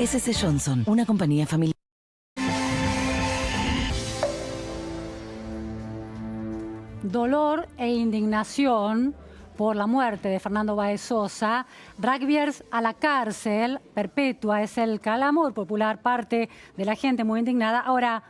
S.C. Johnson, una compañía familiar. Dolor e indignación por la muerte de Fernando Báez Sosa. Rugbyers a la cárcel perpetua es el clamor popular, parte de la gente muy indignada. Ahora,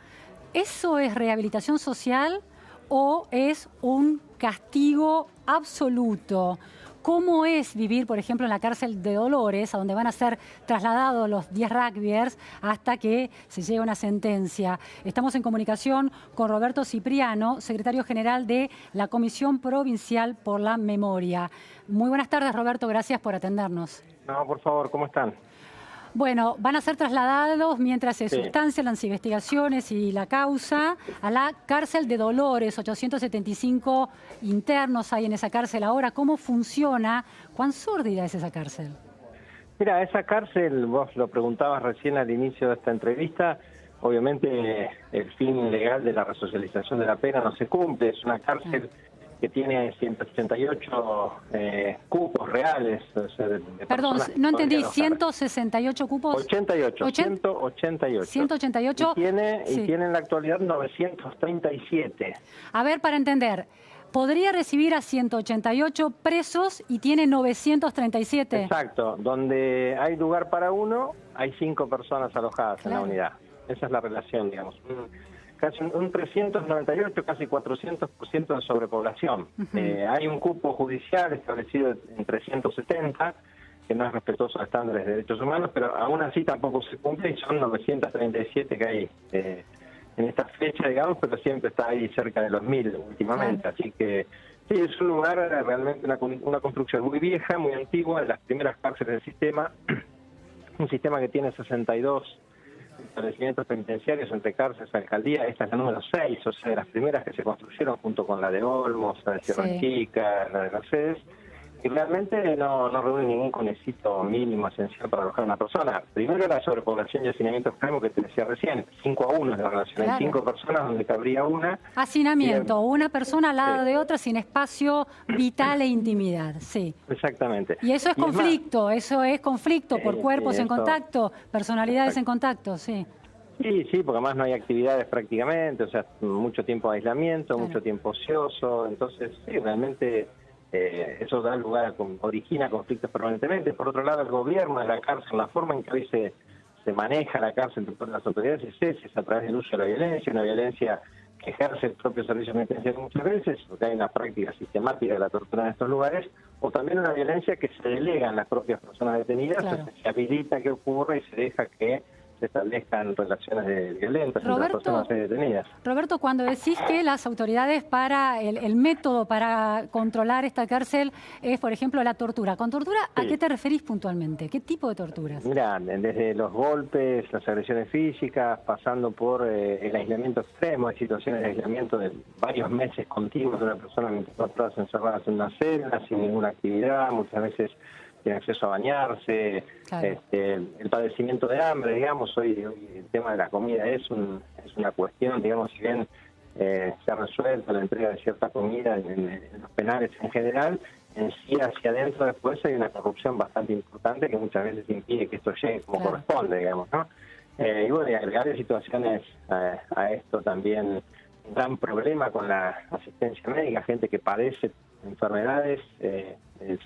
¿eso es rehabilitación social o es un castigo absoluto? ¿Cómo es vivir, por ejemplo, en la cárcel de Dolores, a donde van a ser trasladados los 10 rugbyers hasta que se llegue una sentencia? Estamos en comunicación con Roberto Cipriano, secretario general de la Comisión Provincial por la Memoria. Muy buenas tardes, Roberto, gracias por atendernos. No, por favor, ¿cómo están? Bueno, van a ser trasladados mientras se sustancian las investigaciones y la causa a la cárcel de Dolores. 875 internos hay en esa cárcel ahora. ¿Cómo funciona? ¿Cuán sórdida es esa cárcel? Mira, esa cárcel, vos lo preguntabas recién al inicio de esta entrevista, obviamente el fin legal de la resocialización de la pena no se cumple. Es una cárcel que tiene 188 cupos reales. O sea, de Perdón, no entendí, 168 cupos. 88, 188. 188. Y tiene en la actualidad 937. A ver, para entender, podría recibir a 188 presos y tiene 937. Exacto, donde hay lugar para uno, hay 5 personas alojadas en la unidad. Esa es la relación, digamos. Casi un 398, casi 400% de sobrepoblación. Hay un cupo judicial establecido en 370, que no es respetuoso a estándares de derechos humanos, pero aún así tampoco se cumple y son 937 que hay en esta fecha, digamos, pero siempre está ahí cerca de los 1000 últimamente. Así que sí, es un lugar realmente, una construcción muy vieja, muy antigua, de las primeras cárceles del sistema, un sistema que tiene 62 establecimientos penitenciarios entre cárceles y alcaldía. Esta es la número 6, o sea, de las primeras que se construyeron junto con la de Olmos, la de Sierra Chica, la de Mercedes, y realmente no reúne ningún conecito mínimo esencial para alojar a una persona. Primero la sobrepoblación y hacinamiento extremo que te decía recién, 5-1 es la relación, hay 5 personas donde cabría una. Hacinamiento, una persona al lado de otra sin espacio vital e intimidad, Exactamente. Y eso es conflicto, eso es conflicto por cuerpos en contacto, personalidades en contacto, Sí, porque además no hay actividades prácticamente, o sea, mucho tiempo de aislamiento, mucho tiempo ocioso, entonces sí, realmente eso da lugar, origina conflictos permanentemente. Por otro lado, el gobierno de la cárcel, la forma en que hoy se maneja la cárcel por las autoridades es a través del uso de la violencia, una violencia que ejerce el propio servicio penitenciario muchas veces, porque hay una práctica sistemática de la tortura en estos lugares, o también una violencia que se delega en las propias personas detenidas, o sea, se habilita que ocurra y se deja que se establezcan relaciones violentas entre las personas detenidas. Roberto, cuando decís que las autoridades para el método para controlar esta cárcel es, por ejemplo, la tortura. ¿Con tortura a qué te referís puntualmente? ¿Qué tipo de torturas? Mira, desde los golpes, las agresiones físicas, pasando por el aislamiento extremo, hay situaciones de aislamiento de varios meses continuos de una persona 24 horas encerrada en una celda, sin ninguna actividad, muchas veces tiene acceso a bañarse, el padecimiento de hambre, digamos. Hoy el tema de la comida es una cuestión, digamos, si bien se ha resuelto la entrega de cierta comida en los penales en general, en sí hacia adentro después hay una corrupción bastante importante que muchas veces impide que esto llegue como corresponde, digamos, ¿no? Y bueno, y agregar situaciones a esto también, un gran problema con la asistencia médica, gente que padece enfermedades,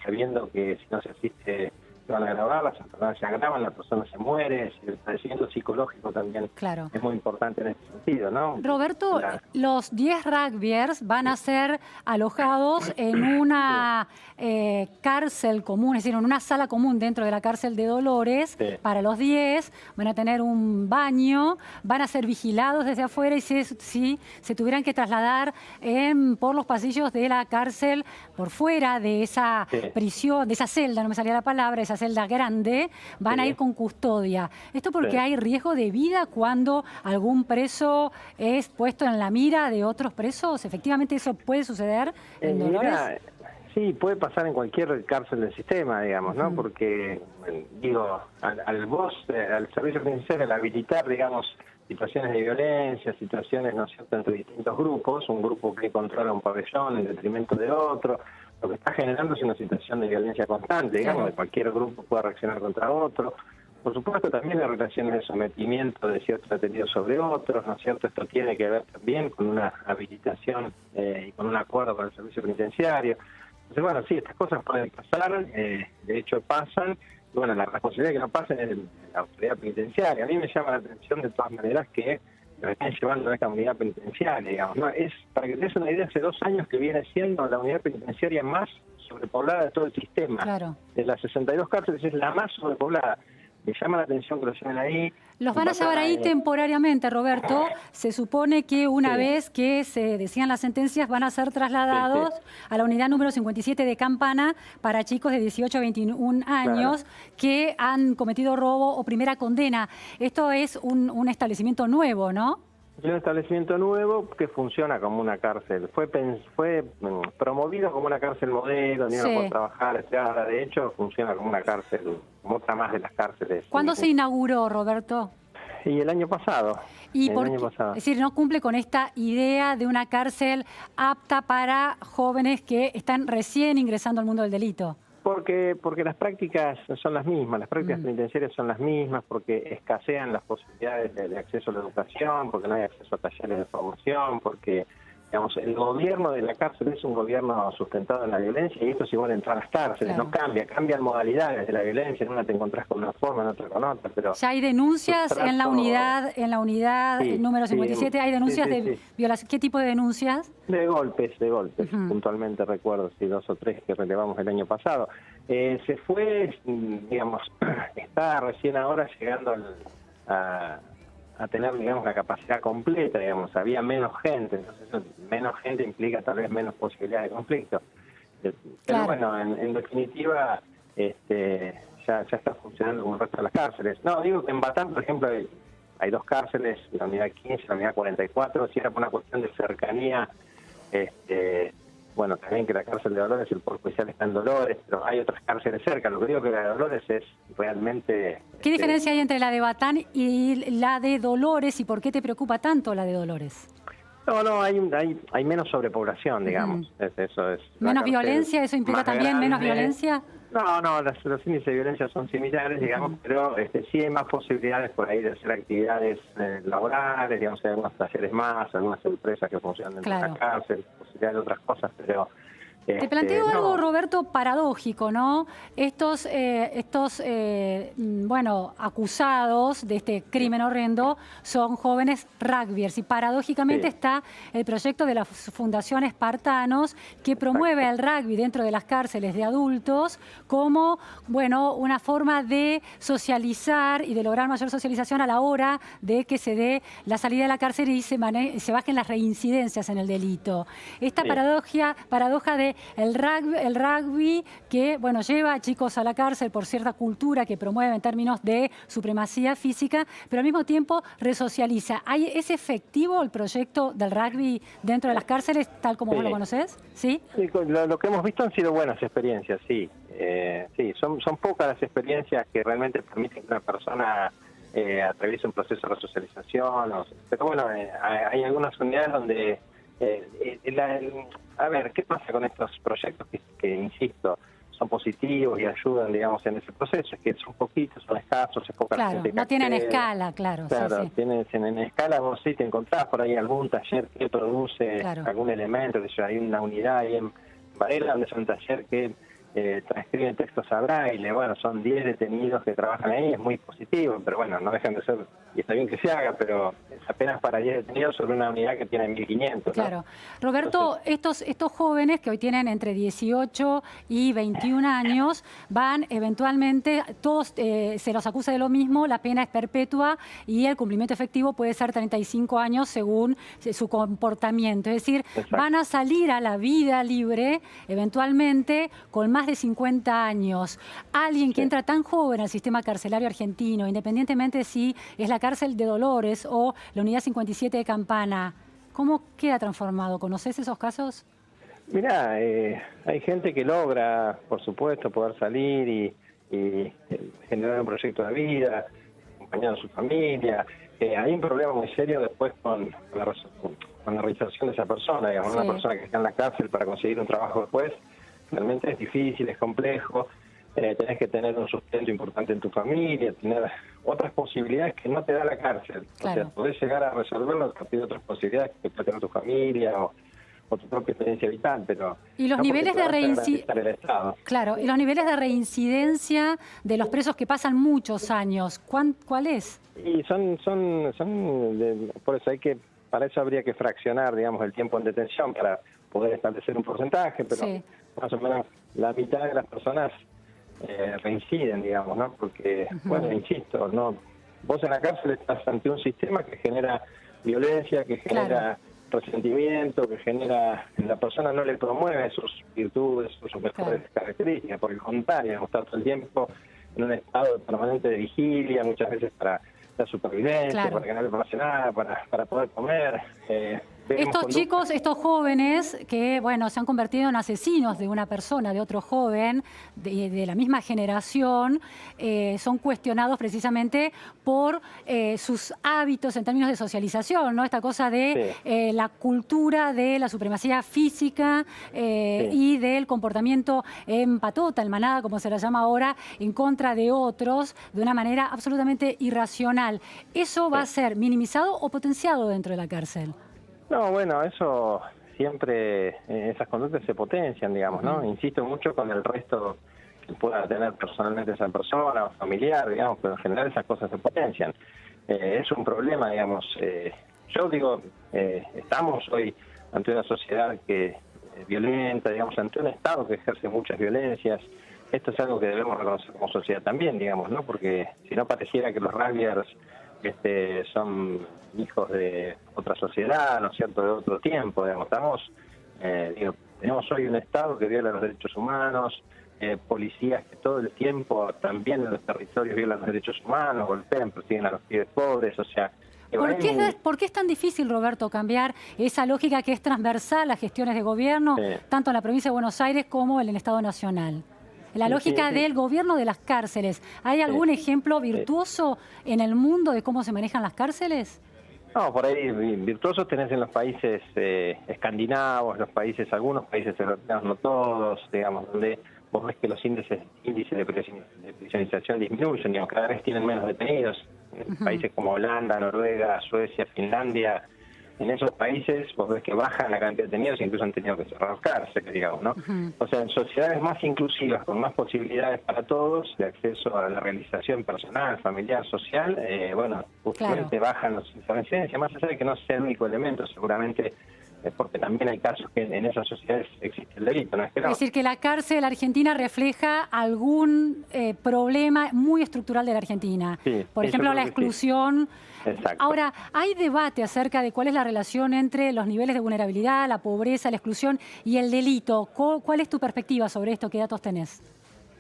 sabiendo que si no se asiste se van a agravar, las enfermedades se agravan, la persona se muere, el padecimiento psicológico también es muy importante en este sentido, ¿no? Roberto, los 10 rugbyers van a ser alojados en una cárcel común, es decir, en una sala común dentro de la cárcel de Dolores para los 10, van a tener un baño, van a ser vigilados desde afuera y si se tuvieran que trasladar por los pasillos de la cárcel por fuera de esa prisión, de esa celda, no me salía la palabra, esa celda grande, van a ir con custodia. Esto porque hay riesgo de vida cuando algún preso es puesto en la mira de otros presos. ¿Efectivamente eso puede suceder en Dolores? Sí, puede pasar en cualquier cárcel del sistema, digamos, ¿no? Porque, digo, al servicio penitenciario, al habilitar, digamos, situaciones de violencia, situaciones, ¿no es cierto?, entre distintos grupos, un grupo que controla un pabellón en detrimento de otro, lo que está generando es una situación de violencia constante, digamos, de cualquier grupo puede reaccionar contra otro, Por supuesto, también hay relaciones de sometimiento de ciertos detenidos sobre otros, ¿no es cierto? Esto tiene que ver también con una habilitación y con un acuerdo con el servicio penitenciario. Entonces, bueno, sí, estas cosas pueden pasar, de hecho pasan. Bueno, la responsabilidad de que no pasen es de la autoridad penitenciaria. A mí me llama la atención de todas maneras que lo están llevando a esta unidad penitenciaria, digamos, ¿no? Es, para que te des una idea, hace 2 años que viene siendo la unidad penitenciaria más sobrepoblada de todo el sistema. Claro. De las 62 cárceles es la más sobrepoblada. Me llama la atención que lo lleven ahí. Los van a llevar ahí temporariamente, Roberto. Se supone que una vez que se decían las sentencias van a ser trasladados a la unidad número 57 de Campana para chicos de 18 a 21 años que han cometido robo o primera condena. Esto es un establecimiento nuevo, ¿no? Es un establecimiento nuevo que funciona como una cárcel. Fue promovido como una cárcel modelo, donde uno puede trabajar, estudiar. De hecho, funciona como una cárcel, como otra más de las cárceles. ¿Cuándo se inauguró, Roberto? Y el año pasado. Es decir, no cumple con esta idea de una cárcel apta para jóvenes que están recién ingresando al mundo del delito. Porque las prácticas son las mismas, las prácticas penitenciarias son las mismas, porque escasean las posibilidades de acceso a la educación, porque no hay acceso a talleres de formación, porque, digamos, el gobierno de la cárcel es un gobierno sustentado en la violencia, y esto es igual entrar a las cárceles, no cambian modalidades de la violencia, en una te encontrás con una forma, en otra con otra, pero... Ya hay denuncias en la unidad número 57, hay denuncias de violación. ¿Qué tipo de denuncias? De golpes, puntualmente recuerdo, 2 o 3 que relevamos el año pasado. Se fue, digamos, está recién ahora llegando a tener, digamos, la capacidad completa, digamos, había menos gente, entonces menos gente implica tal vez menos posibilidades de conflicto. Pero bueno, en definitiva, ya está funcionando como el resto de las cárceles. No, digo que en Batán, por ejemplo, hay 2 cárceles, la unidad 15 y la unidad 44, si era por una cuestión de cercanía, bueno, también que la cárcel de Dolores, el Poder Judicial está en Dolores, pero hay otras cárceles cerca. Lo que digo que la de Dolores es realmente... ¿Qué diferencia hay entre la de Batán y la de Dolores, y por qué te preocupa tanto la de Dolores? No, hay menos sobrepoblación, digamos. Eso es. ¿Menos violencia? ¿Eso implica también menos violencia? No, los índices de violencia son similares, digamos, pero sí hay más posibilidades por ahí de hacer actividades laborales, digamos, hay algunos talleres más, algunas empresas que funcionan dentro de la cárcel, posibilidades de otras cosas, pero... Te planteo algo, Roberto, paradójico, ¿no? Estos acusados de este crimen horrendo son jóvenes rugbyers, y paradójicamente está el proyecto de la Fundación Espartanos, que promueve el rugby dentro de las cárceles de adultos como, bueno, una forma de socializar y de lograr mayor socialización a la hora de que se dé la salida de la cárcel y se bajen las reincidencias en el delito. Esta paradoja de el rugby que, bueno, lleva a chicos a la cárcel por cierta cultura que promueve en términos de supremacía física, pero al mismo tiempo resocializa. ¿Es efectivo el proyecto del rugby dentro de las cárceles, tal como vos lo conocés? ¿Sí? Sí, lo que hemos visto han sido buenas experiencias, sí. Son pocas las experiencias que realmente permiten que una persona atraviese un proceso de resocialización. Pero bueno, hay algunas unidades donde... a ver, ¿qué pasa con estos proyectos que insisto, son positivos y ayudan, digamos, en ese proceso? Es que son poquitos, son escasos, es poca gente. No tienen escala, claro. En escala vos sí te encontrás por ahí algún taller que produce algún elemento, hay una unidad ahí en Varela donde es un taller que transcriben textos a braille. Bueno, son 10 detenidos que trabajan ahí, es muy positivo, pero bueno, no dejan de ser, y está bien que se haga, pero es apenas para 10 detenidos sobre una unidad que tiene 1.500. Claro. Roberto, entonces, estos jóvenes que hoy tienen entre 18 y 21 años van eventualmente, todos se los acusa de lo mismo, la pena es perpetua y el cumplimiento efectivo puede ser 35 años según su comportamiento. Es decir, van a salir a la vida libre eventualmente con más de 50 años. Alguien que entra tan joven al sistema carcelario argentino, independientemente de si es la cárcel de Dolores o la unidad 57 de Campana, ¿cómo queda transformado? ¿Conoces esos casos? Mirá, hay gente que logra, por supuesto, poder salir y generar un proyecto de vida, acompañando a su familia. Hay un problema muy serio después con la realización de esa persona, digamos, una persona que está en la cárcel para conseguir un trabajo después. Realmente es difícil, es complejo. tenés que tener un sustento importante en tu familia, tener otras posibilidades que no te da la cárcel. Claro. O sea, podés llegar a resolverlo a partir de otras posibilidades que puede tener tu familia o tu propia experiencia vital, pero y los no niveles porque te de vaya a garantizar el Estado. Claro, y los niveles de reincidencia de los presos que pasan muchos años, ¿cuál es? Y por eso para eso habría que fraccionar, digamos, el tiempo en detención para poder establecer un porcentaje, pero Sí. más o menos la mitad de las personas reinciden, digamos, ¿no? Porque, bueno, insisto, no, vos en la cárcel estás ante un sistema que genera violencia, que genera resentimiento, que genera, la persona no le promueve sus virtudes, sus mejores características, por el contrario, estar todo el tiempo en un estado permanente de vigilia, muchas veces para la supervivencia, para que no le pase nada, para poder comer. Estos chicos, estos jóvenes que, bueno, se han convertido en asesinos de una persona, de otro joven, de la misma generación, son cuestionados precisamente por sus hábitos en términos de socialización, ¿no? Esta cosa de la cultura de la supremacía física y del comportamiento en patota, en manada, como se la llama ahora, en contra de otros, de una manera absolutamente irracional. ¿Eso va a ser minimizado o potenciado dentro de la cárcel? No, bueno, eso siempre, esas conductas se potencian, digamos, ¿no? Insisto mucho con el resto que pueda tener personalmente esa persona o familiar, digamos, pero en general esas cosas se potencian. Es un problema, digamos. Yo digo, estamos hoy ante una sociedad que violenta, digamos, ante un Estado que ejerce muchas violencias. Esto es algo que debemos reconocer como sociedad también, digamos, ¿no? Porque si no pareciera que los rugbyers son hijos de otra sociedad, ¿no es cierto?, de otro tiempo, digamos. Tenemos hoy un Estado que viola los derechos humanos, policías que todo el tiempo también en los territorios violan los derechos humanos, golpean, persiguen a los pibes pobres, o sea... ¿Por qué es tan difícil, Roberto, cambiar esa lógica que es transversal a gestiones de gobierno, tanto en la provincia de Buenos Aires como en el Estado Nacional? La lógica del gobierno de las cárceles. ¿Hay algún ejemplo virtuoso en el mundo de cómo se manejan las cárceles? No, por ahí virtuosos tenés en los países escandinavos, algunos países europeos, no todos, digamos, donde vos ves que los índices de prisionización disminuyen, digamos, cada vez tienen menos detenidos. En países como Holanda, Noruega, Suecia, Finlandia, en esos países vos ves que bajan la cantidad de detenidos, incluso han tenido que cerrar cárceles, digamos, ¿no? O sea, en sociedades más inclusivas, con más posibilidades para todos, de acceso a la realización personal, familiar, social, bueno, justamente bajan las incidencias, más allá de que no sea el único elemento, seguramente, porque también hay casos que en esas sociedades existe el delito, ¿no es que no? Es decir, que la cárcel argentina refleja algún problema muy estructural de la Argentina. Sí, por ejemplo, la exclusión. Exacto. Ahora, hay debate acerca de cuál es la relación entre los niveles de vulnerabilidad, la pobreza, la exclusión y el delito. ¿Cuál es tu perspectiva sobre esto? ¿Qué datos tenés?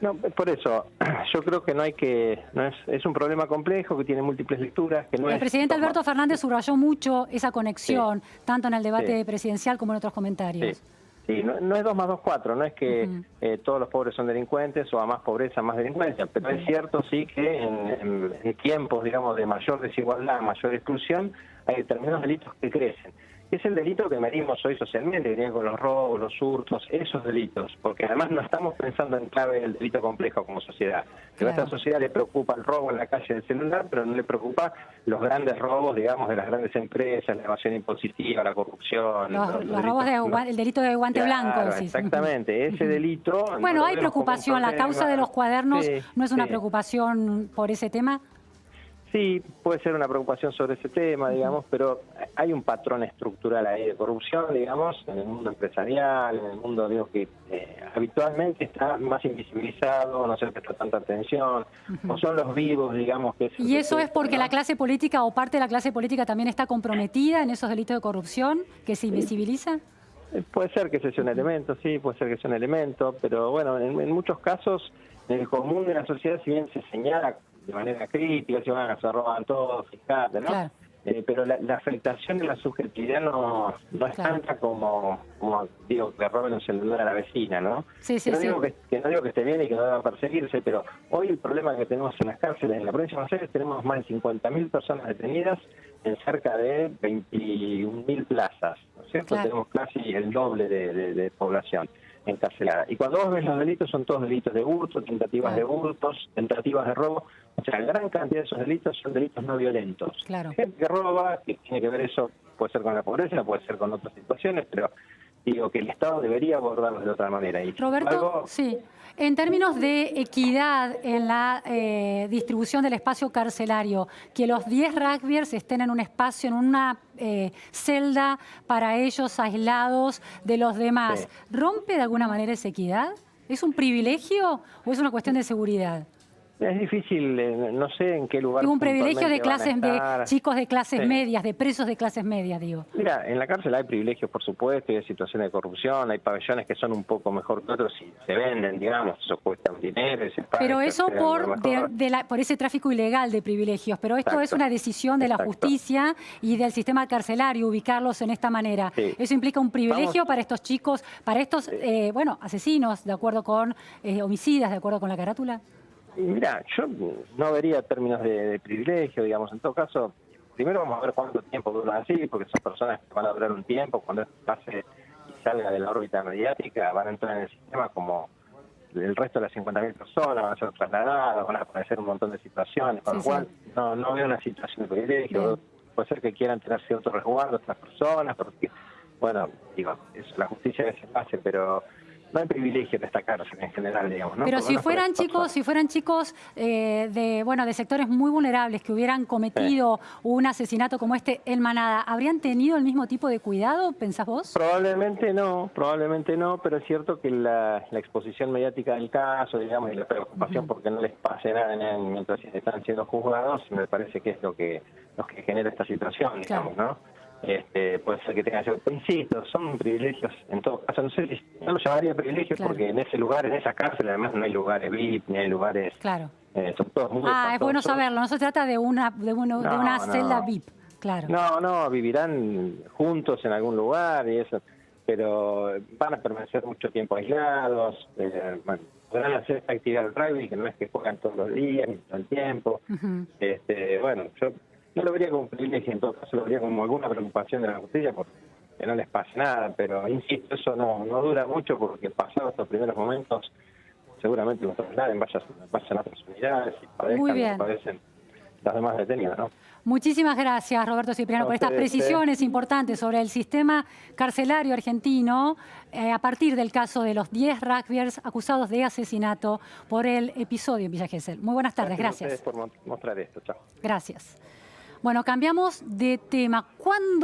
No, por eso, yo creo que es un problema complejo que tiene múltiples lecturas. Que no el presidente Alberto Fernández subrayó mucho esa conexión, tanto en el debate presidencial como en otros comentarios. Sí, no es 2 más 2, 4, no es que todos los pobres son delincuentes o a más pobreza, más delincuencia, pero es cierto sí que en tiempos, digamos, de mayor desigualdad, mayor exclusión, hay determinados delitos que crecen. Es el delito que medimos hoy socialmente, que tiene con los robos, los hurtos, esos delitos, porque además no estamos pensando en clave del delito complejo como sociedad. A nuestra sociedad le preocupa el robo en la calle del celular, pero no le preocupa los grandes robos, digamos, de las grandes empresas, la evasión impositiva, la corrupción. Los robos, el delito de guante blanco. Sí. Exactamente, ese delito... Bueno, hay preocupación, la causa de los cuadernos no es una preocupación por ese tema. Sí, puede ser una preocupación sobre ese tema, digamos, pero hay un patrón estructural ahí de corrupción, digamos, en el mundo empresarial, en el mundo, digo, que habitualmente está más invisibilizado, no se presta tanta atención, o son los vivos, digamos. ¿Y eso es porque la clase política o parte de la clase política también está comprometida en esos delitos de corrupción que se invisibiliza? Puede ser que ese sea un elemento, sí, puede ser que sea un elemento, pero bueno, en muchos casos, en el común de la sociedad, si bien se señala de manera crítica, se roban todos, fíjate, ¿no? Claro. Pero la afectación de la subjetividad no es tanta como digo, que roben un celular a la vecina, ¿no? Sí, no digo que esté bien y que no deba perseguirse, pero hoy el problema que tenemos en las cárceles, en la provincia de Buenos Aires, tenemos más de 50.000 personas detenidas en cerca de 21.000 plazas, ¿no es cierto? Claro. Tenemos casi el doble de población. encarcelada. Y cuando vos ves los delitos, son todos delitos de hurto, tentativas de hurtos, tentativas de robo. O sea, gran cantidad de esos delitos son delitos no violentos. Claro. Gente que roba, que tiene que ver eso, puede ser con la pobreza, puede ser con otras situaciones, pero digo que el Estado debería abordarlos de otra manera. Y Roberto, sí. En términos de equidad en la distribución del espacio carcelario, que los 10 rugbyers estén en un espacio, en una celda para ellos aislados de los demás, Sí. ¿rompe de alguna manera esa equidad? ¿Es un privilegio o es una cuestión de seguridad? Es difícil, no sé en qué lugar. Digo, un privilegio de clases de chicos de clases Sí. medias, de presos de clases medias, digo. Mira, en la cárcel hay privilegios, por supuesto, y hay situaciones de corrupción, hay pabellones que son un poco mejor que otros y se venden, digamos, eso cuesta un dinero. Pero eso por ese tráfico ilegal de privilegios, pero esto es una decisión de la justicia y del sistema carcelario, ubicarlos en esta manera. Sí. ¿Eso implica un privilegio para estos chicos, para estos, asesinos, de acuerdo con homicidas, de acuerdo con la carátula? Y mira, yo no vería términos de privilegio, digamos. En todo caso, primero vamos a ver cuánto tiempo duran así, porque son personas que van a durar un tiempo. Cuando esto pase y salga de la órbita mediática, van a entrar en el sistema como el resto de las 50.000 personas, van a ser trasladadas, van a aparecer un montón de situaciones, con lo cual no veo una situación de privilegio. Bien. Puede ser que quieran tener cierto resguardo a estas personas, porque, bueno, digo, es la justicia que se hace, pero no hay privilegio de esta cárcel en general, digamos, ¿no? Pero si fueran chicos de sectores muy vulnerables que hubieran cometido un asesinato como este en manada, ¿habrían tenido el mismo tipo de cuidado, pensás vos? Probablemente no, pero es cierto que la exposición mediática del caso, digamos, y la preocupación porque no les pase nada mientras están siendo juzgados, me parece que es lo que genera esta situación, digamos, ¿no? Puede ser que tenga cierto, insisto, son privilegios en todo caso, no sé, no lo llamaría privilegios porque en ese lugar, en esa cárcel, además no hay lugares VIP, ni hay lugares, son todos muy es bueno saberlo, no se trata de una celda VIP, claro. No, vivirán juntos en algún lugar y eso, pero van a permanecer mucho tiempo aislados, podrán hacer esta actividad del rugby, que no es que juegan todos los días, ni todo el tiempo, bueno, yo no lo vería como un privilegio, en todo caso lo vería como alguna preocupación de la justicia porque no les pase nada, pero insisto, eso no dura mucho porque pasados estos primeros momentos seguramente los trasladen, vayan a otras unidades y padezcan lo que padecen los demás detenidos, ¿no? Muchísimas gracias, Roberto Cipriano, por estas precisiones importantes sobre el sistema carcelario argentino a partir del caso de los 10 rugbyers acusados de asesinato por el episodio en Villa Gesell. Muy buenas tardes, gracias. Gracias por mostrar esto, chao. Gracias. Bueno, cambiamos de tema. ¿Cuándo